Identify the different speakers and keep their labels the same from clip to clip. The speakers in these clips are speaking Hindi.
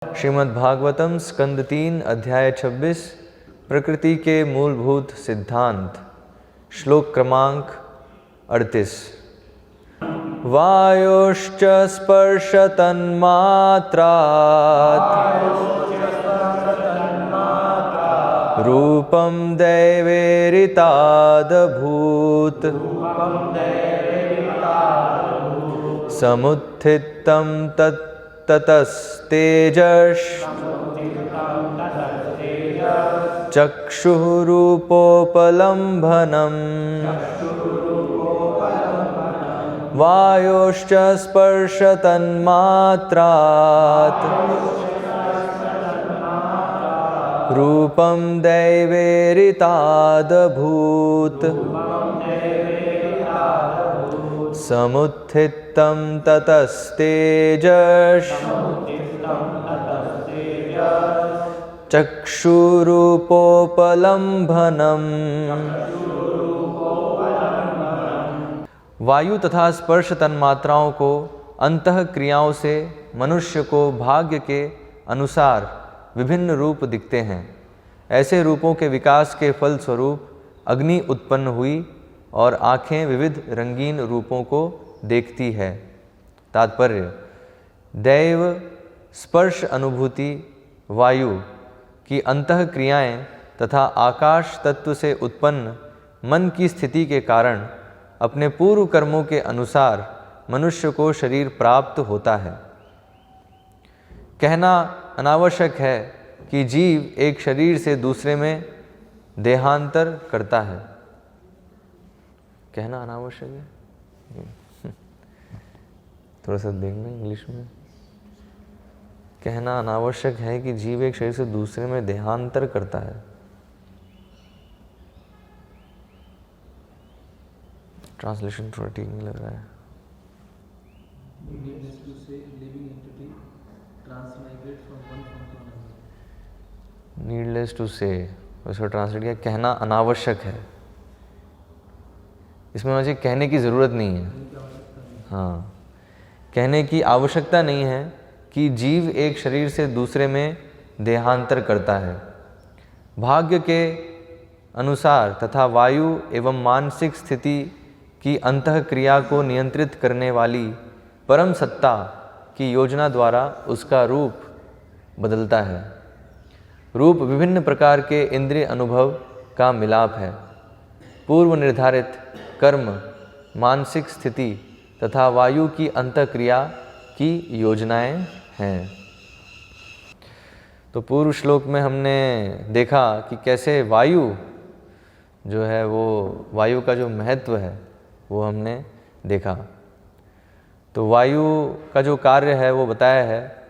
Speaker 1: श्रीमद् भागवतम स्कंद 3 अध्याय 26 प्रकृति के मूलभूत सिद्धांत श्लोक क्रमांक 38। वायोश्च स्पर्श तन्मात्रात् रूपं दैवेरितादभूत समुत्थितं ततस्तेजस् चक्षुरूपोपलम्भनम् वायोश्च स्पर्श तन्मात्रात् रूपं दैवेरितादभूत समुत्थितं ततस्तेजस् चक्षुरूपोपलम्भनम्। वायु तथा स्पर्श तन्मात्राओं को अंतः क्रियाओं से मनुष्य को भाग्य के अनुसार विभिन्न रूप दिखते हैं। ऐसे रूपों के विकास के फल स्वरूप अग्नि उत्पन्न हुई और आँखें विविध रंगीन रूपों को देखती है। तात्पर्य: दैव स्पर्श अनुभूति वायु की अंतः क्रियाएं तथा आकाश तत्व से उत्पन्न मन की स्थिति के कारण अपने पूर्व कर्मों के अनुसार मनुष्य को शरीर प्राप्त होता है। कहना अनावश्यक है कि जीव एक शरीर से दूसरे में देहांतर करता है। कहना अनावश्यक है, थोड़ा सा देखना इंग्लिश में। कहना अनावश्यक है कि जीव एक शरीर से दूसरे में देहांतर करता है। ट्रांसलेशन थोड़ा ठीक नहीं लग रहा है। नीडलेस टू से उसको ट्रांसलेट किया कहना अनावश्यक है। इसमें मुझे कहने की ज़रूरत नहीं है। हाँ, कहने की आवश्यकता नहीं है कि जीव एक शरीर से दूसरे में देहांतर करता है। भाग्य के अनुसार तथा वायु एवं मानसिक स्थिति की अंतः क्रिया को नियंत्रित करने वाली परम सत्ता की योजना द्वारा उसका रूप बदलता है। रूप विभिन्न प्रकार के इंद्रिय अनुभव का मिलाप है। पूर्व निर्धारित कर्म, मानसिक स्थिति तथा वायु की अंतःक्रिया की योजनाएं हैं। तो पूर्व श्लोक में हमने देखा कि कैसे वायु जो है वो वायु का जो महत्व है वो हमने देखा। तो वायु का जो कार्य है वो बताया है।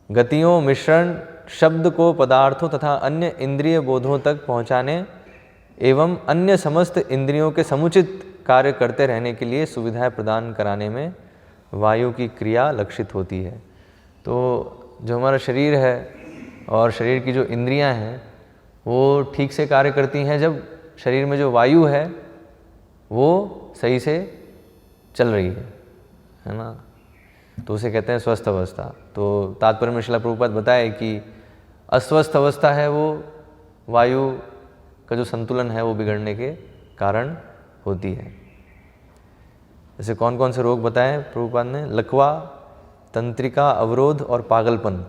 Speaker 1: गतियों, मिश्रण, शब्द को पदार्थों तथा अन्य इंद्रिय बोधों तक पहुंचाने एवं अन्य समस्त इंद्रियों के समुचित कार्य करते रहने के लिए सुविधाएं प्रदान कराने में वायु की क्रिया लक्षित होती है। तो जो हमारा शरीर है और शरीर की जो इंद्रियां हैं वो ठीक से कार्य करती हैं जब शरीर में जो वायु है वो सही से चल रही है ना। तो उसे कहते हैं स्वस्थ अवस्था। तो तात्पर्य में श्रील प्रभुपाद बताए कि अस्वस्थ अवस्था है वो वायु का जो संतुलन है वो बिगड़ने के कारण होती है। जैसे कौन कौन से रोग बताए प्रभुपाद ने? लकवा, तंत्रिका अवरोध और पागलपन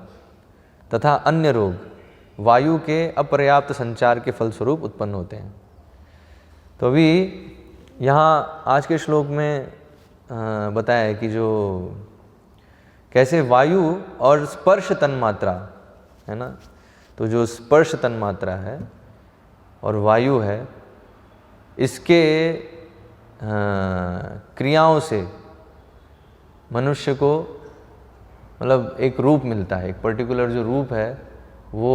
Speaker 1: तथा अन्य रोग वायु के अपर्याप्त संचार के फलस्वरूप उत्पन्न होते हैं। तो अभी यहाँ आज के श्लोक में बताया है कि जो कैसे वायु और स्पर्श तन्मात्रा है ना, तो जो स्पर्श तन्मात्रा है और वायु है इसके क्रियाओं से मनुष्य को मतलब एक रूप मिलता है। एक पर्टिकुलर जो रूप है वो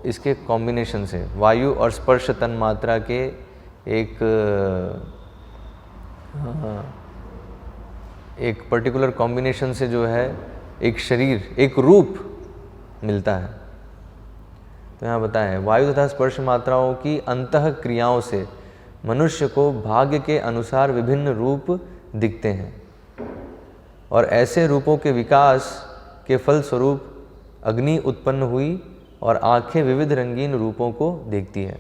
Speaker 1: इसके कॉम्बिनेशन से, वायु और स्पर्श तन्मात्रा के एक पर्टिकुलर कॉम्बिनेशन से जो है एक शरीर, एक रूप मिलता है। तो यहाँ बताया है वायु तथा स्पर्श मात्राओं की अंतः क्रियाओं से मनुष्य को भाग्य के अनुसार विभिन्न रूप दिखते हैं और ऐसे रूपों के विकास के फलस्वरूप अग्नि उत्पन्न हुई और आँखें विविध रंगीन रूपों को देखती है।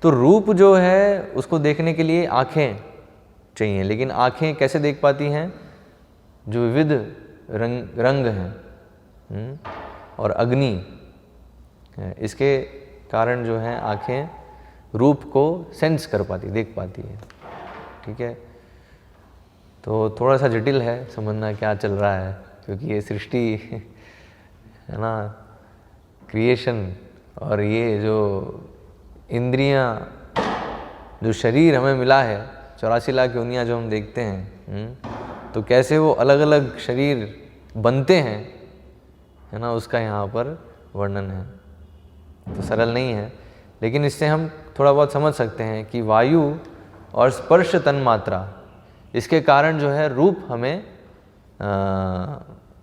Speaker 1: तो रूप जो है उसको देखने के लिए आँखें चाहिए, लेकिन आँखें कैसे देख पाती हैं? जो विविध रंग हैं और अग्नि है, इसके कारण जो है आँखें रूप को सेंस कर पाती, देख पाती है। ठीक है, तो थोड़ा सा जटिल है समझना क्या चल रहा है, क्योंकि ये सृष्टि है ना, क्रिएशन, और ये जो इंद्रियां, जो शरीर हमें मिला है, 84 लाख योनियाँ जो हम देखते हैं, तो कैसे वो अलग अलग शरीर बनते हैं, है ना, उसका यहाँ पर वर्णन है। तो सरल नहीं है, लेकिन इससे हम थोड़ा बहुत समझ सकते हैं कि वायु और स्पर्श तन्मात्रा, इसके कारण जो है रूप हमें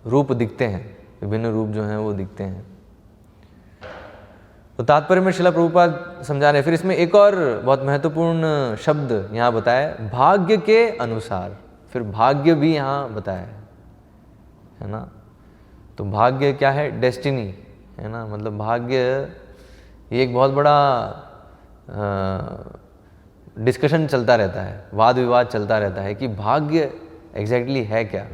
Speaker 1: रूप दिखते हैं, विभिन्न रूप जो हैं वो दिखते हैं। तो तात्पर्य में श्रील प्रभुपाद समझा रहे हैं। फिर इसमें एक और बहुत महत्वपूर्ण शब्द यहाँ बताया, भाग्य के अनुसार। फिर भाग्य भी यहाँ बताया है ना। तो भाग्य क्या है? डेस्टिनी, है ना, मतलब भाग्य ये एक बहुत बड़ा डिस्कशन चलता रहता है, वाद विवाद चलता रहता है कि भाग्य एग्जैक्टली है क्या।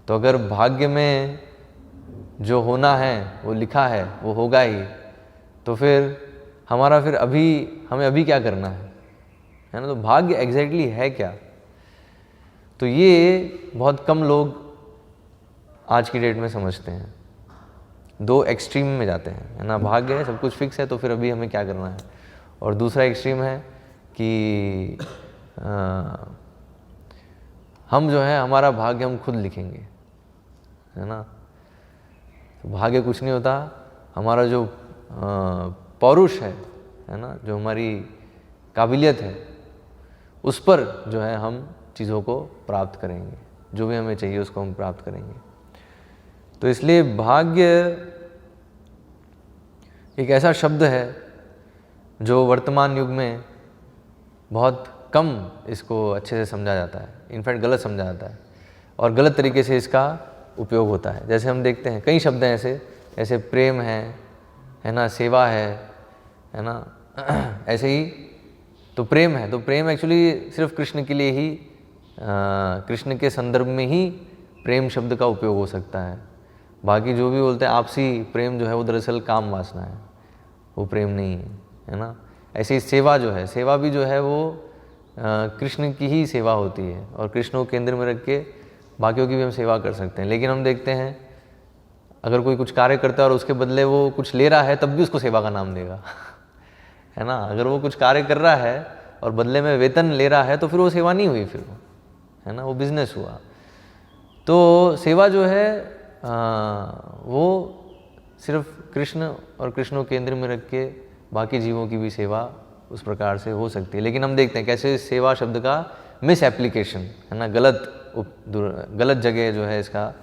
Speaker 1: तो अगर भाग्य में जो होना है वो लिखा है वो होगा ही, तो फिर हमारा फिर हमें अभी क्या करना है ना। तो भाग्य एग्जैक्टली है क्या, तो ये बहुत कम लोग आज की डेट में समझते हैं। दो एक्सट्रीम में जाते हैं, है ना, भाग्य है, सब कुछ फिक्स है, तो फिर अभी हमें क्या करना है। और दूसरा एक्सट्रीम है कि हम जो है हमारा भाग्य हम खुद लिखेंगे, है ना। तो भाग्य कुछ नहीं होता, हमारा जो पौरुष है ना, जो हमारी काबिलियत है, उस पर जो है हम चीज़ों को प्राप्त करेंगे, जो भी हमें चाहिए उसको हम प्राप्त करेंगे। तो इसलिए भाग्य एक ऐसा शब्द है जो वर्तमान युग में बहुत कम इसको अच्छे से समझा जाता है, इनफैक्ट गलत समझा जाता है और गलत तरीके से इसका उपयोग होता है। जैसे हम देखते हैं कई शब्द हैं ऐसे प्रेम है ना, सेवा है ना, ऐसे ही तो प्रेम है, तो प्रेम एक्चुअली सिर्फ कृष्ण के लिए ही, कृष्ण के संदर्भ में ही प्रेम शब्द का उपयोग हो सकता है। बाकी जो भी बोलते हैं आपसी प्रेम जो है वो दरअसल काम वासना है, वो प्रेम नहीं है ना। ऐसे ही सेवा जो है, सेवा भी जो है वो कृष्ण की ही सेवा होती है और कृष्ण को केंद्र में रख के बाकियों की भी हम सेवा कर सकते हैं। लेकिन हम देखते हैं अगर कोई कुछ कार्य करता है और उसके बदले वो कुछ ले रहा है, तब भी उसको सेवा का नाम देगा है ना। अगर वो कुछ कार्य कर रहा है और बदले में वेतन ले रहा है तो फिर वो सेवा नहीं हुई, फिर वो, है ना, वो बिजनेस हुआ। तो सेवा जो है वो सिर्फ कृष्ण और कृष्ण को केंद्र में रख के बाकी जीवों की भी सेवा उस प्रकार से हो सकती है। लेकिन हम देखते हैं कैसे सेवा शब्द का मिस एप्लीकेशन, है ना, गलत जगह जो है इसका,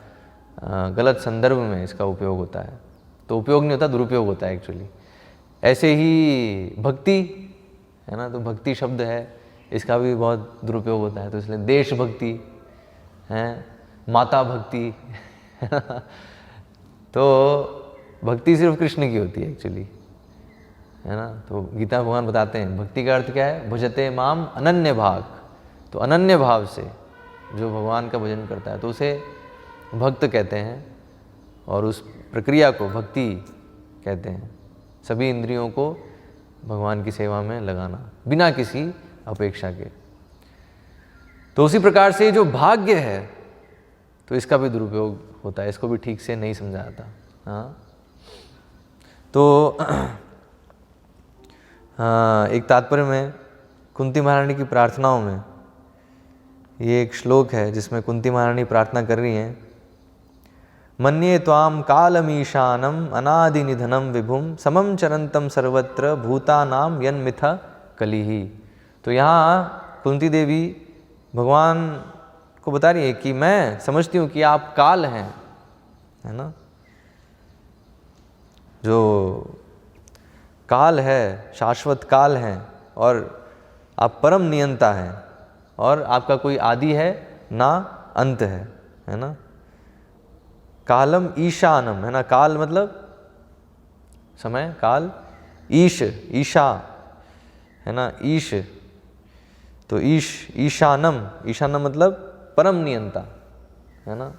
Speaker 1: गलत संदर्भ में इसका उपयोग होता है। तो उपयोग नहीं होता, दुरुपयोग होता है एक्चुअली। ऐसे ही भक्ति है ना, तो भक्ति शब्द है, इसका भी बहुत दुरुपयोग होता है। तो इसलिए देशभक्ति है, माता भक्ति तो भक्ति सिर्फ कृष्ण की होती है एक्चुअली, है ना। तो गीता भगवान बताते हैं भक्ति का अर्थ क्या है? भजते माम अनन्य भाग। तो अनन्य भाव से जो भगवान का भजन करता है तो उसे भक्त कहते हैं और उस प्रक्रिया को भक्ति कहते हैं। सभी इंद्रियों को भगवान की सेवा में लगाना बिना किसी अपेक्षा के। तो उसी प्रकार से जो भाग्य है तो इसका भी दुरुपयोग होता है, इसको भी ठीक से नहीं समझा जाता। हाँ, तो एक तात्पर्य में कुंती महारानी की प्रार्थनाओं में ये एक श्लोक है जिसमें कुंती महारानी प्रार्थना कर रही हैं, मन्ये त्वाम कालमीशानम अनादि निधनम विभुम समम चरंतम सर्वत्र भूतानाम यन्मिथ कलिही। तो यहाँ कुंती देवी भगवान को बता रही है कि मैं समझती हूँ कि आप काल हैं, है ना, जो काल है, शाश्वत काल हैं, और आप परम नियंता हैं और आपका कोई आदि है ना अंत है ना। कालम ईशानम, है ना, काल मतलब समय, काल, ईश, ईशा, है ना, ईश, तो ईशानम, ईशानम मतलब परम नियंता, है ना।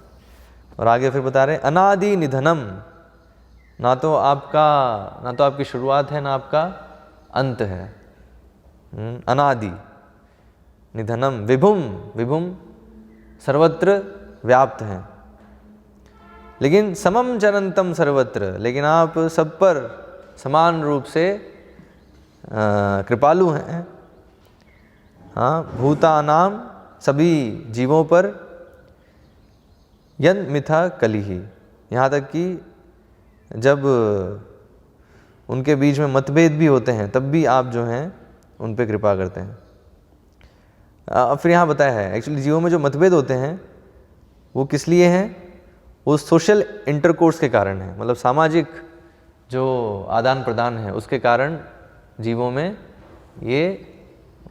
Speaker 1: और आगे फिर बता रहे अनादि निधनम, ना तो आपकी शुरुआत है, ना आपका अंत है। अनादि निधनम, विभुम, विभुम सर्वत्र व्याप्त हैं, लेकिन समम चरंतम सर्वत्र, लेकिन आप सब पर समान रूप से कृपालु हैं। हाँ, भूतानाम, सभी जीवों पर, यन मिथा कलिही, यहाँ तक कि जब उनके बीच में मतभेद भी होते हैं तब भी आप जो हैं उन पे कृपा करते हैं। फिर यहाँ बताया है एक्चुअली जीवों में जो मतभेद होते हैं वो किस लिए हैं, वो सोशल इंटरकोर्स के कारण है, मतलब सामाजिक जो आदान प्रदान है उसके कारण जीवों में ये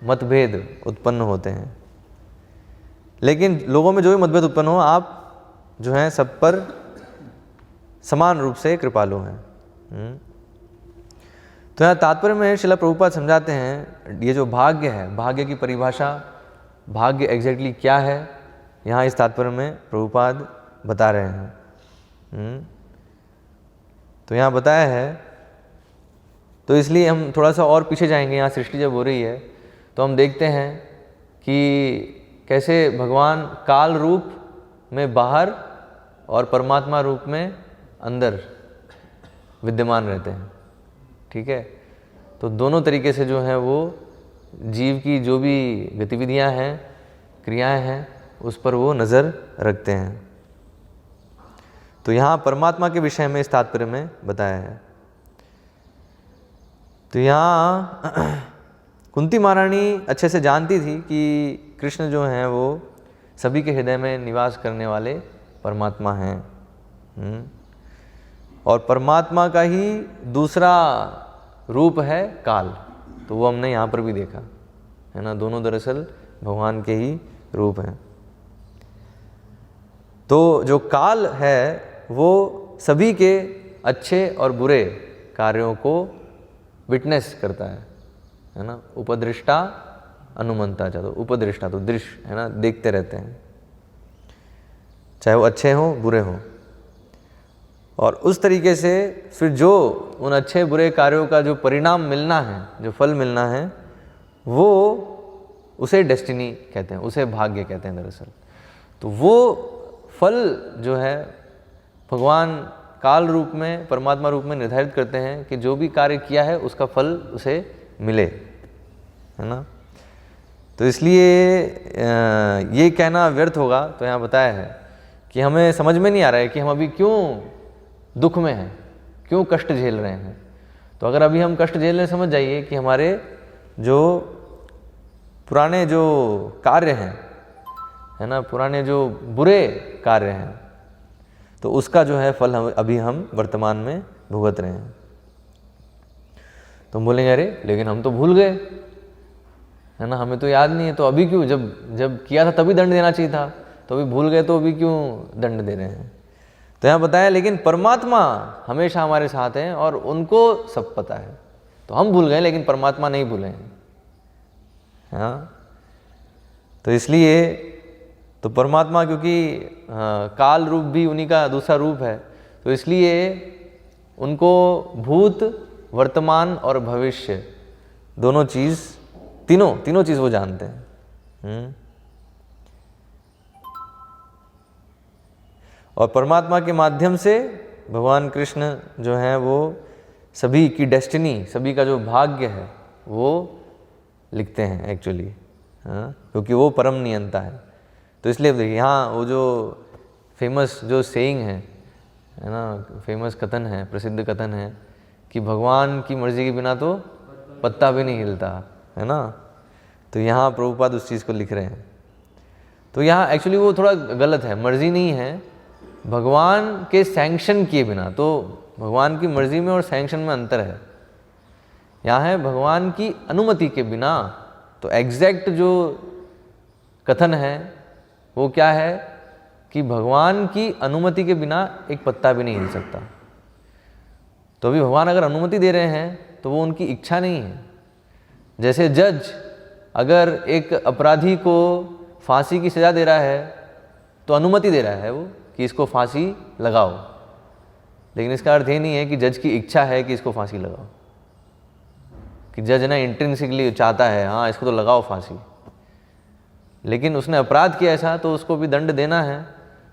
Speaker 1: मतभेद उत्पन्न होते हैं। लेकिन लोगों में जो भी मतभेद उत्पन्न हो, आप जो हैं सब पर समान रूप से कृपालु हैं। तो यहाँ तात्पर्य में श्रील प्रभुपाद समझाते हैं ये जो भाग्य है, भाग्य की परिभाषा, भाग्य एग्जैक्टली क्या है, यहाँ इस तात्पर्य में प्रभुपाद बता रहे हैं। तो यहाँ बताया है, तो इसलिए हम थोड़ा सा और पीछे जाएंगे। यहाँ सृष्टि जब हो रही है तो हम देखते हैं कि कैसे भगवान काल रूप में बाहर और परमात्मा रूप में अंदर विद्यमान रहते हैं। ठीक है, तो दोनों तरीके से जो है वो जीव की जो भी गतिविधियां हैं, क्रियाएं हैं, उस पर वो नज़र रखते हैं। तो यहाँ परमात्मा के विषय में इस तात्पर्य में बताया है। तो यहाँ कुंती महारानी अच्छे से जानती थी कि कृष्ण जो हैं वो सभी के हृदय में निवास करने वाले परमात्मा हैं, और परमात्मा का ही दूसरा रूप है काल। तो वो हमने यहाँ पर भी देखा है ना, दोनों दरअसल भगवान के ही रूप हैं। तो जो काल है वो सभी के अच्छे और बुरे कार्यों को विटनेस करता है ना। उपदृष्टा अनुमंता, चाहे तो उपदृष्टा तो दृश्य है ना, देखते रहते हैं, चाहे वो अच्छे हों बुरे हों। और उस तरीके से फिर जो उन अच्छे बुरे कार्यों का जो परिणाम मिलना है, जो फल मिलना है, वो उसे डेस्टिनी कहते हैं, उसे भाग्य कहते हैं दरअसल। तो वो फल जो है भगवान काल रूप में, परमात्मा रूप में निर्धारित करते हैं कि जो भी कार्य किया है उसका फल उसे मिले, है ना। तो इसलिए ये कहना व्यर्थ होगा। तो यहाँ बताया है कि हमें समझ में नहीं आ रहा है कि हम अभी क्यों दुख में हैं, क्यों कष्ट झेल रहे हैं। तो अगर अभी हम कष्ट झेल रहे, समझ जाइए कि हमारे जो पुराने जो कार्य हैं, है ना, पुराने जो बुरे कार्य हैं, तो उसका जो है फल अभी हम वर्तमान में भुगत रहे हैं। तो हम बोलेंगे अरे लेकिन हम तो भूल गए, है ना, हमें तो याद नहीं है, तो अभी क्यों, जब किया था तभी दंड देना चाहिए था, तो अभी भूल गए तो अभी क्यों दंड दे रहे हैं। तो यहाँ बताया लेकिन परमात्मा हमेशा हमारे साथ हैं और उनको सब पता है। तो हम भूल गए लेकिन परमात्मा नहीं भूले हैं। हाँ, तो इसलिए तो परमात्मा क्योंकि काल रूप भी उन्हीं का दूसरा रूप है, तो इसलिए उनको भूत, वर्तमान और भविष्य दोनों चीज़, तीनों चीज़ वो जानते हैं। और परमात्मा के माध्यम से भगवान कृष्ण जो हैं वो सभी की डेस्टिनी, सभी का जो भाग्य है वो लिखते हैं एक्चुअली। हाँ, क्योंकि वो परम नियंता है। तो इसलिए देखिए यहाँ वो जो फेमस जो सेइंग है ना, फेमस कथन है, प्रसिद्ध कथन है कि भगवान की मर्जी के बिना तो पत्ता भी नहीं हिलता, है ना। तो यहाँ प्रभुपाद उस चीज़ को लिख रहे हैं। तो यहाँ एक्चुअली वो थोड़ा गलत है, मर्जी नहीं है, भगवान के सैंक्शन किए बिना। तो भगवान की मर्जी में और सैंक्शन में अंतर है। यहाँ है भगवान की अनुमति के बिना। तो एग्जैक्ट जो कथन है वो क्या है कि भगवान की अनुमति के बिना एक पत्ता भी नहीं हिल सकता। तो अभी भगवान अगर अनुमति दे रहे हैं तो वो उनकी इच्छा नहीं है। जैसे जज अगर एक अपराधी को फांसी की सज़ा दे रहा है तो अनुमति दे रहा है वो कि इसको फांसी लगाओ, लेकिन इसका अर्थ ये नहीं है कि जज की इच्छा है कि इसको फांसी लगाओ, कि जज ना इंट्रिंसिकली चाहता है हाँ इसको तो लगाओ फांसी, लेकिन उसने अपराध किया ऐसा तो उसको भी दंड देना है,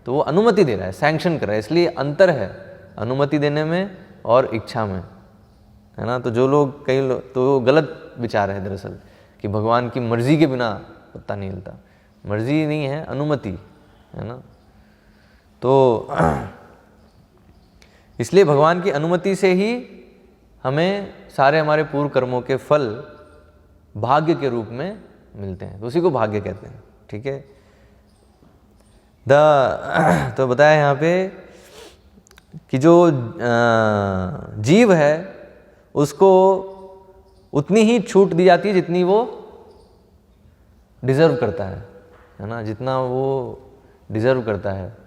Speaker 1: तो वो अनुमति दे रहा है, सैंक्शन कर रहा है। इसलिए अंतर है अनुमति देने में और इच्छा में, है ना। तो जो लोग कई लोग तो गलत विचार है दरअसल कि भगवान की मर्जी के बिना पत्ता नहीं हिलता। मर्जी नहीं है, अनुमति है ना। तो इसलिए भगवान की अनुमति से ही हमें सारे हमारे पूर्व कर्मों के फल भाग्य के रूप में मिलते हैं, तो उसी को भाग्य कहते हैं। ठीक है। तो बताया यहाँ पे कि जो जीव है उसको उतनी ही छूट दी जाती है जितनी वो डिज़र्व करता है ना, जितना वो डिज़र्व करता है,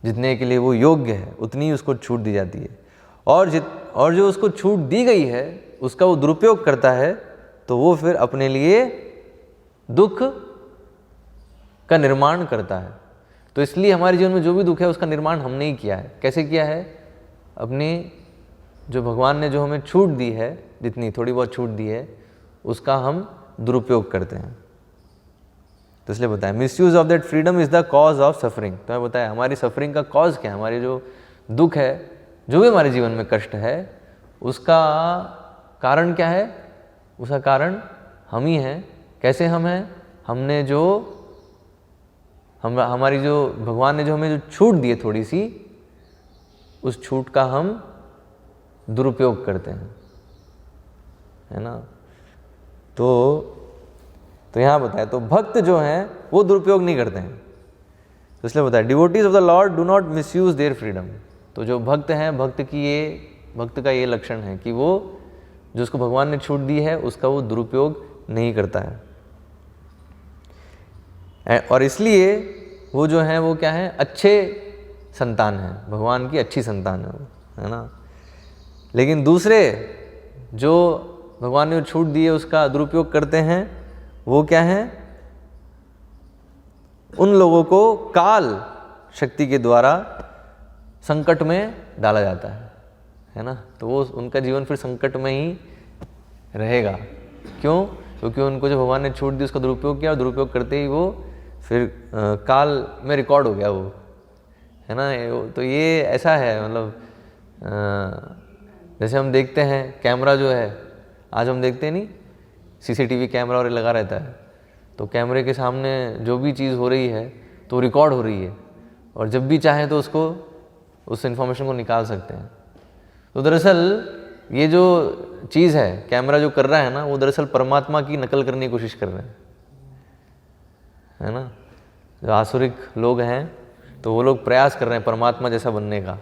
Speaker 1: जितने के लिए वो योग्य है उतनी ही उसको छूट दी जाती है। और जो उसको छूट दी गई है उसका वो दुरुपयोग करता है तो वो फिर अपने लिए दुख का निर्माण करता है। तो इसलिए हमारे जीवन में जो भी दुख है उसका निर्माण हमने ही किया है। कैसे किया है? अपनी जो भगवान ने जो हमें छूट दी है, जितनी थोड़ी बहुत छूट दी है, उसका हम दुरुपयोग करते हैं। तो इसलिए बताया misuse of that freedom is the cause of suffering. तो मैं बताया हमारी सफरिंग का कॉज क्या है, हमारी जो दुख है, जो भी हमारे जीवन में कष्ट है, उसका कारण क्या है? उसका कारण हम ही हैं। कैसे हम हैं? हमने जो हमारी जो भगवान ने जो हमें जो छूट दी है थोड़ी सी, उस छूट का हम दुरुपयोग करते हैं, है ना। तो यहाँ बताया तो भक्त जो हैं वो दुरुपयोग नहीं करते हैं। तो इसलिए बताया devotees of the Lord do not misuse their freedom. तो जो भक्त हैं, भक्त का ये लक्षण है कि वो जो उसको भगवान ने छूट दी है उसका वो दुरुपयोग नहीं करता है। और इसलिए वो जो है वो क्या है? अच्छे संतान है, भगवान की अच्छी संतान है वो, है ना। लेकिन दूसरे जो भगवान ने छूट दी है उसका दुरुपयोग करते हैं, वो क्या है? उन लोगों को काल शक्ति के द्वारा संकट में डाला जाता है ना। तो वो उनका जीवन फिर संकट में ही रहेगा। क्यों? क्योंकि उनको जो भगवान ने छूट दी उसका दुरुपयोग किया, और दुरुपयोग करते ही वो फिर काल में रिकॉर्ड हो गया वो, है ना। तो ये ऐसा है, मतलब जैसे हम देखते हैं कैमरा जो है, आज हम देखते नहीं सीसीटीवी कैमरा और लगा रहता है, तो कैमरे के सामने जो भी चीज़ हो रही है तो रिकॉर्ड हो रही है, और जब भी चाहें तो उसको उस इन्फॉर्मेशन को निकाल सकते हैं। तो दरअसल ये जो चीज़ है, कैमरा जो कर रहा है ना, वो दरअसल परमात्मा की नकल करने की कोशिश कर रहे हैं, है ना। जो आसुरिक लोग हैं तो वो लोग प्रयास कर रहे हैं परमात्मा जैसा बनने का।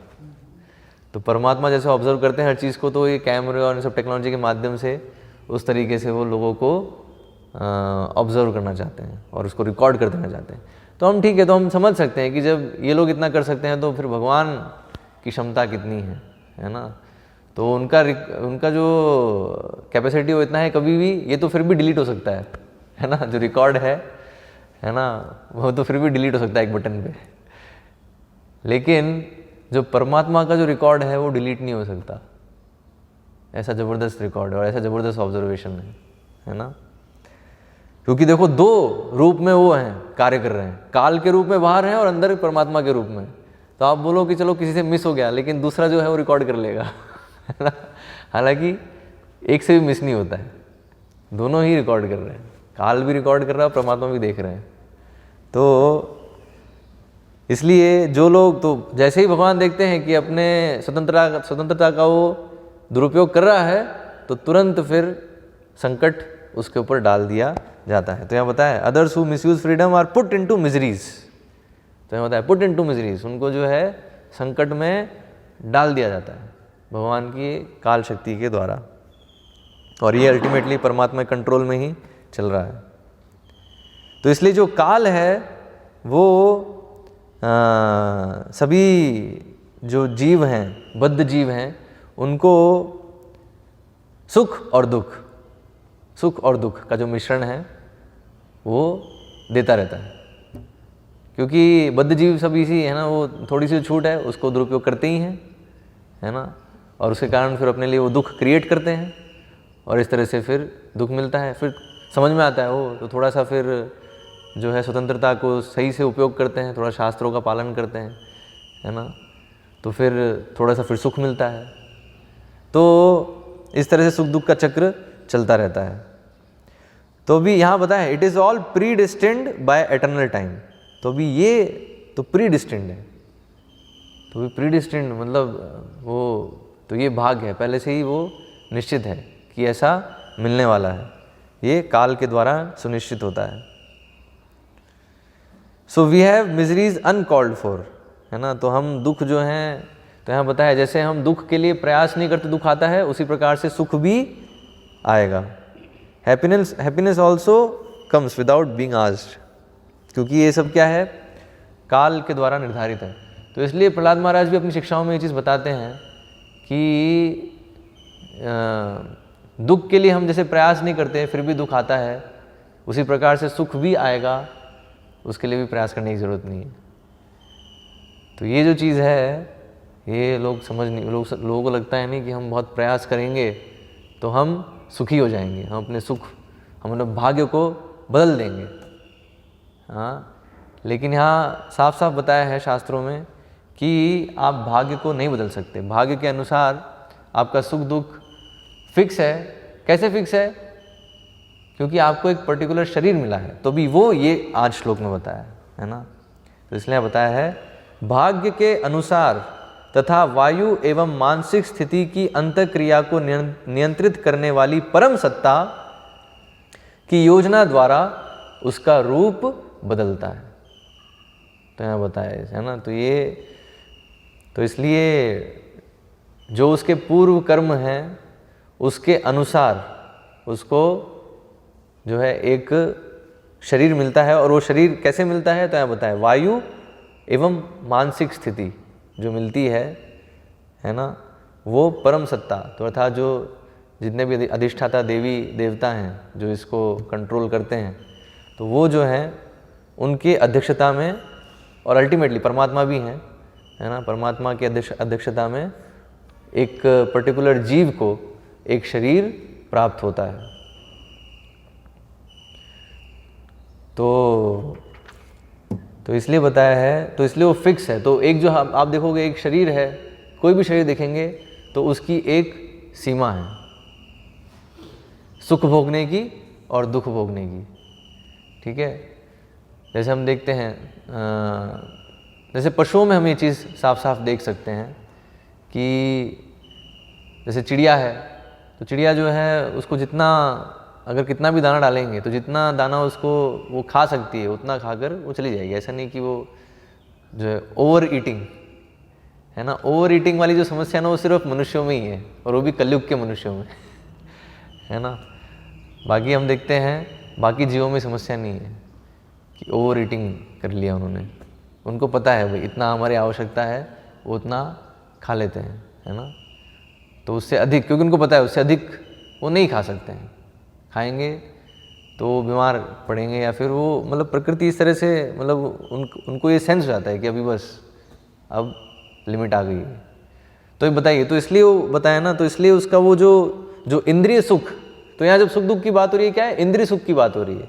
Speaker 1: तो परमात्मा जैसे ऑब्जर्व करते हैं हर चीज़ को, तो ये कैमरे और इन सब टेक्नोलॉजी के माध्यम से उस तरीके से वो लोगों को ऑब्जर्व करना चाहते हैं और उसको रिकॉर्ड कर देना चाहते हैं। तो हम ठीक है, तो हम समझ सकते हैं कि जब ये लोग इतना कर सकते हैं तो फिर भगवान की क्षमता कितनी है ना। तो उनका जो कैपेसिटी वो इतना है, कभी भी ये तो फिर भी डिलीट हो सकता है ना। जो रिकॉर्ड है ना, वो तो फिर भी डिलीट हो सकता है एक बटन पे, लेकिन जो परमात्मा का जो रिकॉर्ड है वो डिलीट नहीं हो सकता। ऐसा ज़बरदस्त रिकॉर्ड है और ऐसा ज़बरदस्त ऑब्जर्वेशन है ना। क्योंकि देखो दो रूप में वो हैं, कार्य कर रहे हैं, काल के रूप में बाहर हैं और अंदर परमात्मा के रूप में। तो आप बोलो कि चलो किसी से मिस हो गया, लेकिन दूसरा जो है वो रिकॉर्ड कर लेगा, है ना। हालांकि एक से भी मिस नहीं होता है, दोनों ही रिकॉर्ड कर रहे हैं, काल भी रिकॉर्ड कर रहा है, परमात्मा भी देख रहे हैं। तो इसलिए जो लोग, तो जैसे ही भगवान देखते हैं कि अपने स्वतंत्रता का वो दुरुपयोग कर रहा है, तो तुरंत फिर संकट उसके ऊपर डाल दिया जाता है। तो यहाँ बताया others who misuse freedom are put into miseries. तो यहाँ बताया पुट इनटू मिजरीज, उनको जो है संकट में डाल दिया जाता है भगवान की काल शक्ति के द्वारा, और ये अल्टीमेटली परमात्मा के कंट्रोल में ही चल रहा है। तो इसलिए जो काल है वो सभी जो जीव हैं, बद्ध जीव हैं, उनको सुख और दुख का जो मिश्रण है वो देता रहता है। क्योंकि बद्ध जीव सब इसी है ना, वो थोड़ी सी छूट है उसको दुरुपयोग करते ही हैं, है ना, और उसके कारण फिर अपने लिए वो दुख क्रिएट करते हैं और इस तरह से फिर दुख मिलता है। फिर समझ में आता है वो तो थोड़ा सा फिर जो है स्वतंत्रता को सही से उपयोग करते हैं, थोड़ा शास्त्रों का पालन करते हैं, है ना, तो फिर थोड़ा सा फिर सुख मिलता है। तो इस तरह से सुख दुख का चक्र चलता रहता है। तो भी यहाँ बताया it is all predestined by eternal time. तो भी ये तो प्री डिस्टिंड है, तो भी प्री डिस्टिंड मतलब वो तो ये भाग है, पहले से ही वो निश्चित है कि ऐसा मिलने वाला है, ये काल के द्वारा सुनिश्चित होता है। So we have miseries uncalled for, है ना, तो हम दुख जो हैं, तो यहाँ बताया जैसे हम दुख के लिए प्रयास नहीं करते दुख आता है, उसी प्रकार से सुख भी आएगा। Happiness also comes without being asked, क्योंकि ये सब क्या है, काल के द्वारा निर्धारित है। तो इसलिए प्रहलाद महाराज भी अपनी शिक्षाओं में ये चीज़ बताते हैं कि दुख के लिए हम जैसे प्रयास नहीं करते फिर भी दुख आता है, उसी प्रकार से सुख भी आएगा, उसके लिए भी प्रयास करने की ज़रूरत नहीं है। तो ये जो चीज़ है ये लोग समझ नहीं, लोगों को लगता है नहीं कि हम बहुत प्रयास करेंगे तो हम सुखी हो जाएंगे, हम अपने सुख, हम अपने भाग्य को बदल देंगे। हाँ, लेकिन यहाँ साफ साफ बताया है शास्त्रों में कि आप भाग्य को नहीं बदल सकते। भाग्य के अनुसार आपका सुख दुख फिक्स है। कैसे फिक्स है? क्योंकि आपको एक पर्टिकुलर शरीर मिला है, तो भी वो ये आज श्लोक में बताया है ना। तो इसलिए बताया है भाग्य के अनुसार तथा वायु एवं मानसिक स्थिति की अंतःक्रिया को नियंत्रित करने वाली परम सत्ता की योजना द्वारा उसका रूप बदलता है। तो यहाँ बताया है ना। तो इसलिए जो उसके पूर्व कर्म हैं उसके अनुसार उसको जो है एक शरीर मिलता है, और वो शरीर कैसे मिलता है तो यहाँ बताया वायु एवं मानसिक स्थिति जो मिलती है ना, वो परम सत्ता, तो अर्थात जो जितने भी अधिष्ठाता देवी देवता हैं जो इसको कंट्रोल करते हैं, तो वो जो हैं उनके अध्यक्षता में, और अल्टीमेटली परमात्मा भी हैं, है ना, परमात्मा की अध्यक्षता में एक पर्टिकुलर जीव को एक शरीर प्राप्त होता है। तो इसलिए बताया है, तो इसलिए वो फिक्स है। तो एक जो आप देखोगे एक शरीर है, कोई भी शरीर देखेंगे तो उसकी एक सीमा है सुख भोगने की और दुख भोगने की, ठीक है। जैसे हम देखते हैं जैसे पशुओं में हम ये चीज़ साफ साफ देख सकते हैं कि जैसे चिड़िया है, तो चिड़िया जो है उसको जितना अगर कितना भी दाना डालेंगे तो जितना दाना उसको वो खा सकती है उतना खाकर वो चली जाएगी। ऐसा नहीं कि वो जो है ओवर ईटिंग, है ना, ओवर ईटिंग वाली जो समस्या ना वो सिर्फ मनुष्यों में ही है, और वो भी कलयुग के मनुष्यों में, है ना। बाकी हम देखते हैं बाकी जीवों में समस्या नहीं है कि ओवर ईटिंग कर लिया उन्होंने, उनको पता है भाई इतना हमारी आवश्यकता है, वो उतना खा लेते हैं, है ना। तो उससे अधिक, क्योंकि उनको पता है उससे अधिक वो नहीं खा सकते हैं, खाएंगे तो वो बीमार पड़ेंगे, या फिर वो मतलब प्रकृति इस तरह से मतलब उनको ये सेंस हो जाता है कि अभी बस अब लिमिट आ गई है। तो ये बताइए, तो इसलिए वो बताया ना, तो इसलिए उसका वो जो इंद्रिय सुख, तो यहाँ जब सुख दुख की बात हो रही है क्या है, इंद्रिय सुख की बात हो रही है।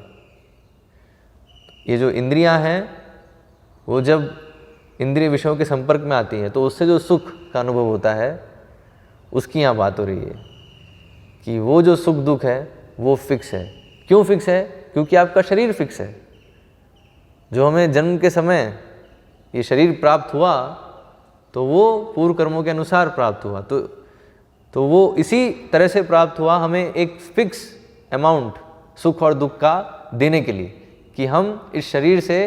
Speaker 1: ये जो इंद्रियां हैं वो जब इंद्रिय विषयों के संपर्क में आती हैं तो उससे जो सुख का अनुभव होता है उसकी यहाँ बात हो रही है कि वो जो सुख दुख है वो फिक्स है। क्यों फिक्स है? क्योंकि आपका शरीर फिक्स है। जो हमें जन्म के समय ये शरीर प्राप्त हुआ तो वो पूर्व कर्मों के अनुसार प्राप्त हुआ, तो वो इसी तरह से प्राप्त हुआ हमें एक फिक्स अमाउंट सुख और दुख का देने के लिए, कि हम इस शरीर से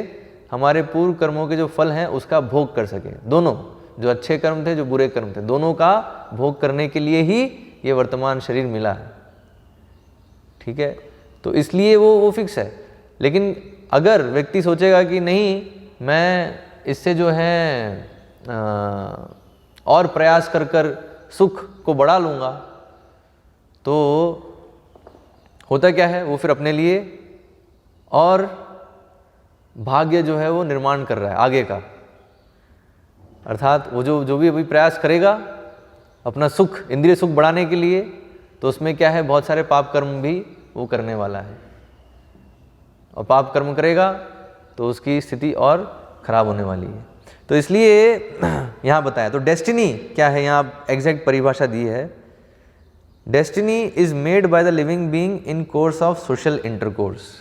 Speaker 1: हमारे पूर्व कर्मों के जो फल हैं उसका भोग कर सकें। दोनों, जो अच्छे कर्म थे जो बुरे कर्म थे, दोनों का भोग करने के लिए ही ये वर्तमान शरीर मिला है, ठीक है। तो इसलिए वो फिक्स है। लेकिन अगर व्यक्ति सोचेगा कि नहीं मैं इससे जो है और प्रयास कर कर सुख को बढ़ा लूँगा, तो होता क्या है, वो फिर अपने लिए और भाग्य जो है वो निर्माण कर रहा है आगे का। अर्थात वो जो भी अभी प्रयास करेगा अपना सुख, इंद्रिय सुख बढ़ाने के लिए, तो उसमें क्या है, बहुत सारे पाप कर्म भी वो करने वाला है, और पाप कर्म करेगा तो उसकी स्थिति और खराब होने वाली है। तो इसलिए यहाँ बताया, तो डेस्टिनी क्या है, यहाँ एग्जैक्ट परिभाषा दी है, destiny is made by the living being in course of social intercourse.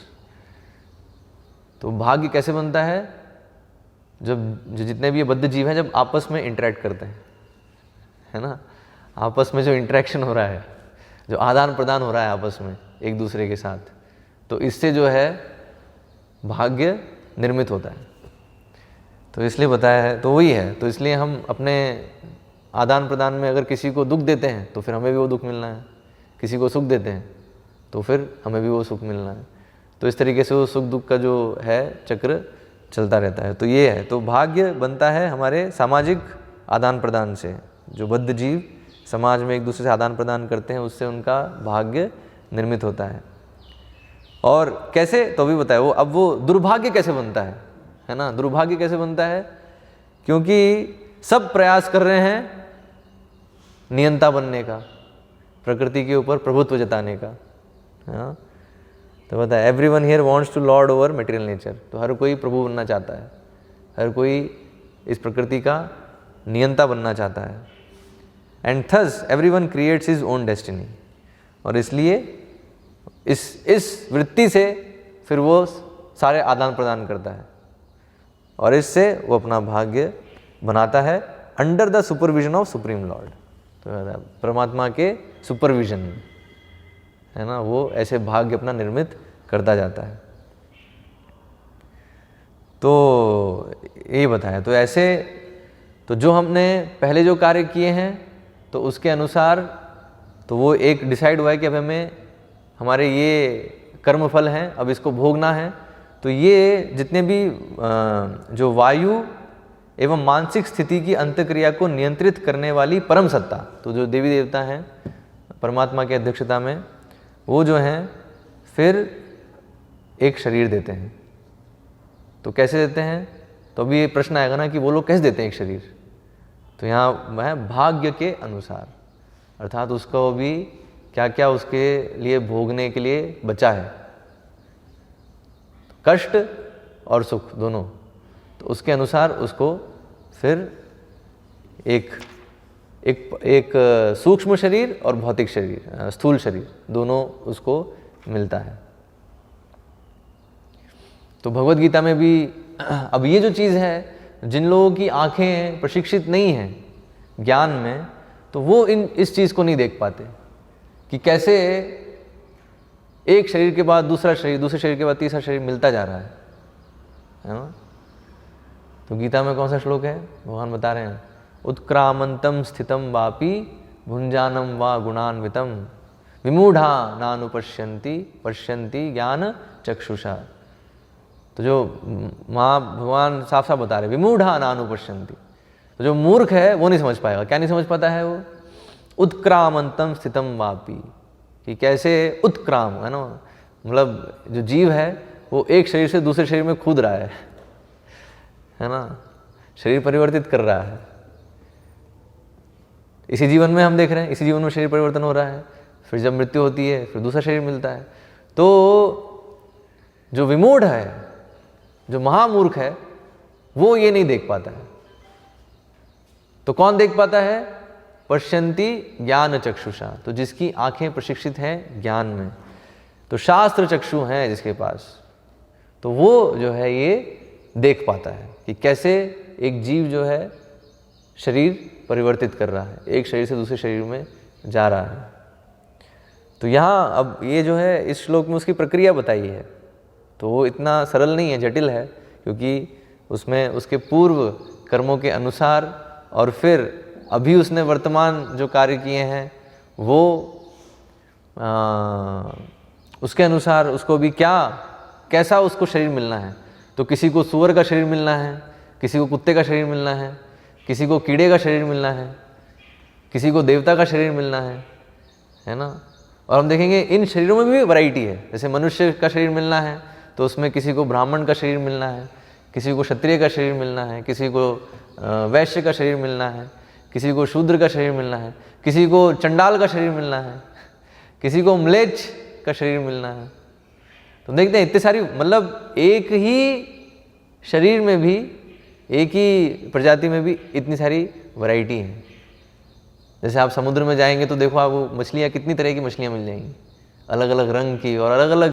Speaker 1: तो भाग्य कैसे बनता है, जब जितने भी ये बद्ध जीव हैं जब आपस में इंटरेक्ट करते हैं, है ना, आपस में जो इंटरेक्शन हो रहा है, जो आदान प्रदान हो रहा है आपस में एक दूसरे के साथ, तो इससे जो है भाग्य निर्मित होता है। तो इसलिए बताया है, तो वही है, तो इसलिए हम अपने आदान प्रदान में अगर किसी को दुख देते हैं तो फिर हमें भी वो दुख मिलना है, किसी को सुख देते हैं तो फिर हमें भी वो सुख मिलना है। तो इस तरीके से वो सुख दुख का जो है चक्र चलता रहता है। तो ये है, तो भाग्य बनता है हमारे सामाजिक आदान प्रदान से। जो बद्ध जीव समाज में एक दूसरे से आदान प्रदान करते हैं, उससे उनका भाग्य निर्मित होता है। और कैसे, तो अभी बताया वो, अब वो दुर्भाग्य कैसे बनता है ना, दुर्भाग्य कैसे बनता है, क्योंकि सब प्रयास कर रहे हैं नियंता बनने का, प्रकृति के ऊपर प्रभुत्व जताने का, हाँ। तो बताया everyone here wants to lord over material nature. तो हर कोई प्रभु बनना चाहता है, हर कोई इस प्रकृति का नियंता बनना चाहता है। And thus everyone creates his own destiny. और इसलिए इस वृत्ति से फिर वो सारे आदान प्रदान करता है, और इससे वो अपना भाग्य बनाता है under the supervision of supreme Lord. तो परमात्मा के सुपरविजन में, है ना, वो ऐसे भाग्य अपना निर्मित करता जाता है। तो ये बताया, तो ऐसे, तो जो हमने पहले जो कार्य किए हैं तो उसके अनुसार तो वो एक डिसाइड हुआ है कि अब हमें हमारे ये कर्म फल हैं, अब इसको भोगना है। तो ये जितने भी जो वायु एवं मानसिक स्थिति की अंतक्रिया को नियंत्रित करने वाली परम सत्ता, तो जो देवी देवता हैं परमात्मा की अध्यक्षता में, वो जो हैं फिर एक शरीर देते हैं। तो कैसे देते हैं, तो अभी ये प्रश्न आएगा ना कि वो लोग कैसे देते हैं एक शरीर। तो यहाँ है भाग्य के अनुसार, अर्थात उसको भी क्या क्या उसके लिए भोगने के लिए बचा है, कष्ट और सुख दोनों, तो उसके अनुसार उसको फिर एक सूक्ष्म शरीर और भौतिक शरीर, स्थूल शरीर, दोनों उसको मिलता है। तो भगवद गीता में भी अब ये जो चीज़ है, जिन लोगों की आंखें प्रशिक्षित नहीं हैं ज्ञान में, तो वो इस चीज़ को नहीं देख पाते कि कैसे एक शरीर के बाद दूसरा शरीर, दूसरे शरीर के बाद तीसरा शरीर मिलता जा रहा है ना। तो गीता में कौन सा श्लोक है, भगवान बता रहे हैं, उत्क्रामंतम स्थितम वापि भुंजानम वा गुणान्वितम विमूढ़ा नानुपश्यन्ति पश्यन्ति ज्ञान चक्षुषा। तो जो भगवान साफ साफ बता रहे, विमूढ़ा नानुपश्यन्ति, तो जो मूर्ख है वो नहीं समझ पाएगा। क्या नहीं समझ पाता है वो, उत्क्रामंतम स्थितम वापि, कि कैसे उत्क्राम, है ना, मतलब जो जीव है वो एक शरीर से दूसरे शरीर में कूद रहा है ना, शरीर परिवर्तित कर रहा है। इसी जीवन में हम देख रहे हैं, इसी जीवन में शरीर परिवर्तन हो रहा है, फिर जब मृत्यु होती है फिर दूसरा शरीर मिलता है। तो जो विमूढ़ है, जो महामूर्ख है, वो ये नहीं देख पाता है। तो कौन देख पाता है, पश्यन्ति ज्ञान चक्षुषा, तो जिसकी आंखें प्रशिक्षित हैं ज्ञान में, तो शास्त्र चक्षु हैं जिसके पास, तो वो जो है ये देख पाता है कि कैसे एक जीव जो है शरीर परिवर्तित कर रहा है, एक शरीर से दूसरे शरीर में जा रहा है। तो यहाँ अब ये जो है इस श्लोक में उसकी प्रक्रिया बताई है, तो वो इतना सरल नहीं है, जटिल है, क्योंकि उसमें उसके पूर्व कर्मों के अनुसार और फिर अभी उसने वर्तमान जो कार्य किए हैं वो उसके अनुसार उसको भी कैसा उसको शरीर मिलना है। तो किसी को सूअर का शरीर मिलना है, किसी को कुत्ते का शरीर मिलना है, किसी को कीड़े का शरीर मिलना है, किसी को देवता का शरीर मिलना है ना। और हम देखेंगे इन शरीरों में भी वैरायटी है। जैसे मनुष्य का शरीर मिलना है तो उसमें किसी को ब्राह्मण का शरीर मिलना है, किसी को क्षत्रिय का शरीर मिलना है, किसी को वैश्य का शरीर मिलना है, किसी को शूद्र का शरीर मिलना है, किसी को चंडाल का शरीर मिलना है, किसी को म्लेच्छ का शरीर मिलना है। तो देखते हैं इतने सारी, मतलब एक ही शरीर में भी, एक ही प्रजाति में भी इतनी सारी वैरायटी है। जैसे आप समुद्र में जाएंगे तो देखो आपको मछलियाँ, कितनी तरह की मछलियाँ मिल जाएंगी, अलग अलग रंग की और अलग अलग